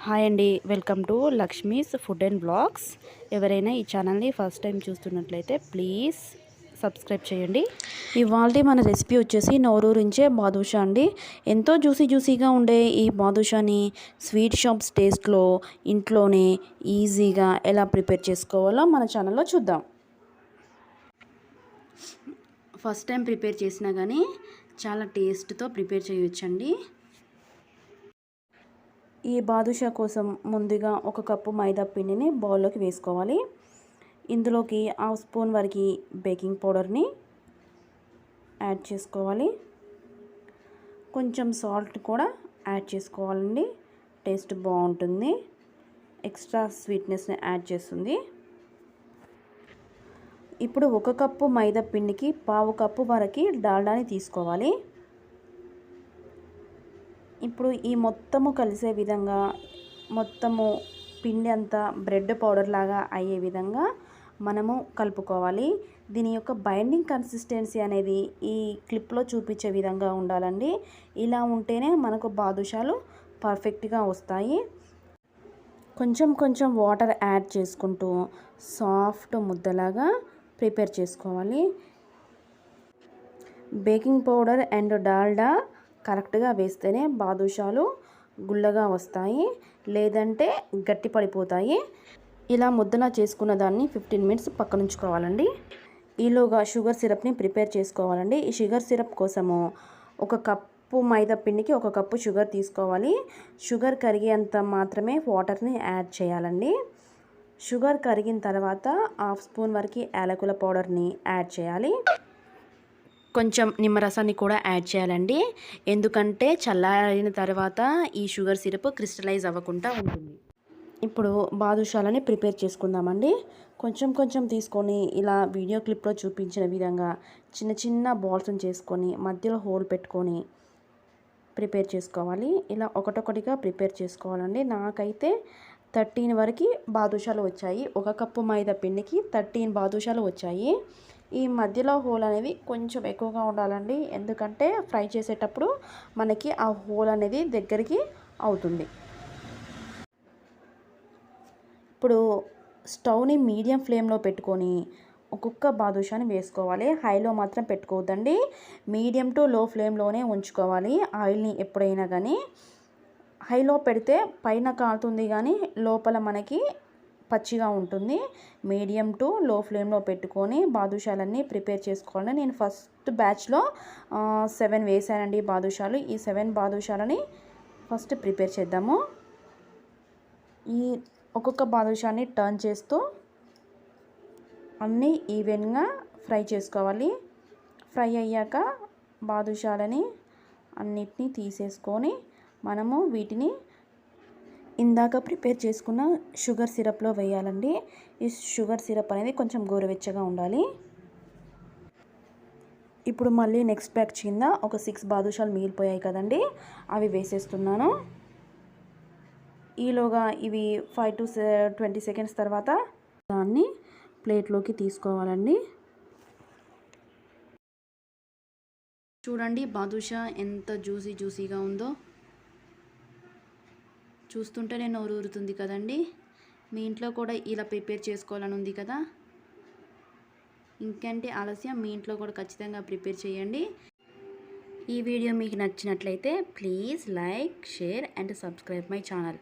Hi అండి, welcome to Lakshmi's food and blogs. ఎవరైనా ఈ ఛానల్ని ఫస్ట్ టైం చూస్తున్నట్లయితే ప్లీజ్ సబ్స్క్రైబ్ చేయండి. ఇవాళ మన రెసిపీ వచ్చేసి నోరూరించే బాదుషా అండి. ఎంతో జ్యూసీగా ఉండే ఈ బాదుషాని స్వీట్ షాప్స్ టేస్ట్లో ఇంట్లోనే ఈజీగా ఎలా ప్రిపేర్ చేసుకోవాలో మన ఛానల్లో చూద్దాం. ఫస్ట్ టైం ప్రిపేర్ చేసినా కానీ చాలా టేస్ట్తో ప్రిపేర్ చేయొచ్చండి. ఈ బాదుషా కోసం ముందుగా ఒక కప్పు మైదా పిండిని బౌల్లోకి వేసుకోవాలి. ఇందులోకి హాఫ్ స్పూన్ వరకు బేకింగ్ పౌడర్ని యాడ్ చేసుకోవాలి. కొంచెం సాల్ట్ కూడా యాడ్ చేసుకోవాలండి. టేస్ట్ బాగుంటుంది, ఎక్స్ట్రా స్వీట్నెస్ని యాడ్ చేస్తుంది. ఇప్పుడు ఒక కప్పు మైదా పిండికి పావు కప్పు వరకు డాల్డాని తీసుకోవాలి. ఇప్పుడు ఈ మొత్తము కలిసే విధంగా మొత్తము పిండి అంతా బ్రెడ్ పౌడర్ లాగా అయ్యే విధంగా మనము కలుపుకోవాలి. దీని యొక్క బైండింగ్ కన్సిస్టెన్సీ అనేది ఈ క్లిప్లో చూపించే విధంగా ఉండాలండి. ఇలా ఉంటేనే మనకు బాదుషాలు పర్ఫెక్ట్గా వస్తాయి. కొంచెం వాటర్ యాడ్ చేసుకుంటూ సాఫ్ట్ ముద్దలాగా ప్రిపేర్ చేసుకోవాలి. బేకింగ్ పౌడర్ అండ్ డాల్డా కరెక్ట్గా వేస్తేనే బాదుషాలు గుల్లగా వస్తాయి, లేదంటే గట్టి పడిపోతాయి. ఇలా ముద్దలా చేసుకున్న దాన్ని 15 మినిట్స్ పక్కన ఉంచుకోవాలండి. ఈలోగా షుగర్ సిరప్ని ప్రిపేర్ చేసుకోవాలండి. ఈ షుగర్ సిరప్ కోసము ఒక కప్పు మైదా పిండికి ఒక కప్పు షుగర్ తీసుకోవాలి. షుగర్ కరిగేంత మాత్రమే వాటర్ని యాడ్ చేయాలండి. షుగర్ కరిగిన తర్వాత హాఫ్ స్పూన్ వరకు యాలకుల పౌడర్ని యాడ్ చేయాలి. కొంచెం నిమ్మరసాన్ని కూడా యాడ్ చేయాలండి, ఎందుకంటే చల్లారిన తర్వాత ఈ షుగర్ సిరప్ క్రిస్టలైజ్ అవ్వకుండా ఉంటుంది. ఇప్పుడు బాదుషాలని ప్రిపేర్ చేసుకుందామండి. కొంచెం తీసుకొని ఇలా వీడియో క్లిప్లో చూపించిన విధంగా చిన్న బాల్స్ని చేసుకొని మధ్యలో హోల్ పెట్టుకొని ప్రిపేర్ చేసుకోవాలి. ఇలా ఒకటొకటిగా ప్రిపేర్ చేసుకోవాలండి. నాకైతే 13 వరకు బాదుషాలు వచ్చాయి. ఒక కప్పు మైదా పిండికి 13 బాదుషాలు వచ్చాయి. ఈ మధ్యలో హోల్ అనేవి కొంచెం ఎక్కువగా ఉండాలండి, ఎందుకంటే ఫ్రై చేసేటప్పుడు మనకి ఆ హోల్ అనేది దగ్గరికి అవుతుంది. ఇప్పుడు స్టవ్ని మీడియం ఫ్లేమ్లో పెట్టుకొని ఒక్కొక్క బాదుషాని వేసుకోవాలి. హైలో మాత్రం పెట్టుకోవద్దండి, మీడియం టు లో ఫ్లేమ్లోనే ఉంచుకోవాలి. ఆయిల్ని ఎప్పుడైనా కానీ హైలో పెడితే పైన కాలుతుంది కానీ లోపల మనకి పచ్చిగా ఉంటుంది. మీడియం టు లో ఫ్లేమ్లో పెట్టుకొని బాదుషాలన్నీ ప్రిపేర్ చేసుకోవాలి. నేను ఫస్ట్ బ్యాచ్లో 7 వేసానండి బాదుషాలు. ఈ 7 బాదుషాలని ఫస్ట్ ప్రిపేర్ చేద్దాము. ఈ ఒక్కొక్క బాదుషాని టర్న్ చేస్తూ అన్నీ ఈవెన్గా ఫ్రై చేసుకోవాలి. ఫ్రై అయ్యాక బాదుషాలని అన్నిటినీ తీసేసుకొని మనము వీటిని ఇందాక ప్రిపేర్ చేసుకున్న షుగర్ సిరప్లో వేయాలండి. ఈ షుగర్ సిరప్ అనేది కొంచెం గోరువెచ్చగా ఉండాలి. ఇప్పుడు మళ్ళీ నెక్స్ట్ బ్యాచ్ కింద ఒక 6 బాదుషాలు మిగిలిపోయాయి కదండి, అవి వేసేస్తున్నాను. ఈలోగా ఇవి 5 to 20 సెకండ్స్ తర్వాత దాన్ని ప్లేట్లోకి తీసుకోవాలండి. చూడండి బాదుషా ఎంత జ్యూసీగా ఉందో. చూస్తుంటేనే నోరు ఊరుతుంది కదండి. మీ ఇంట్లో కూడా ఇలా ప్రిపేర్ చేసుకోవాలని ఉంది కదా. ఇంకంటే ఆలస్యం, మీ ఇంట్లో కూడా ఖచ్చితంగా ప్రిపేర్ చేయండి. ఈ వీడియో మీకు నచ్చినట్లయితే please like, share and subscribe my channel.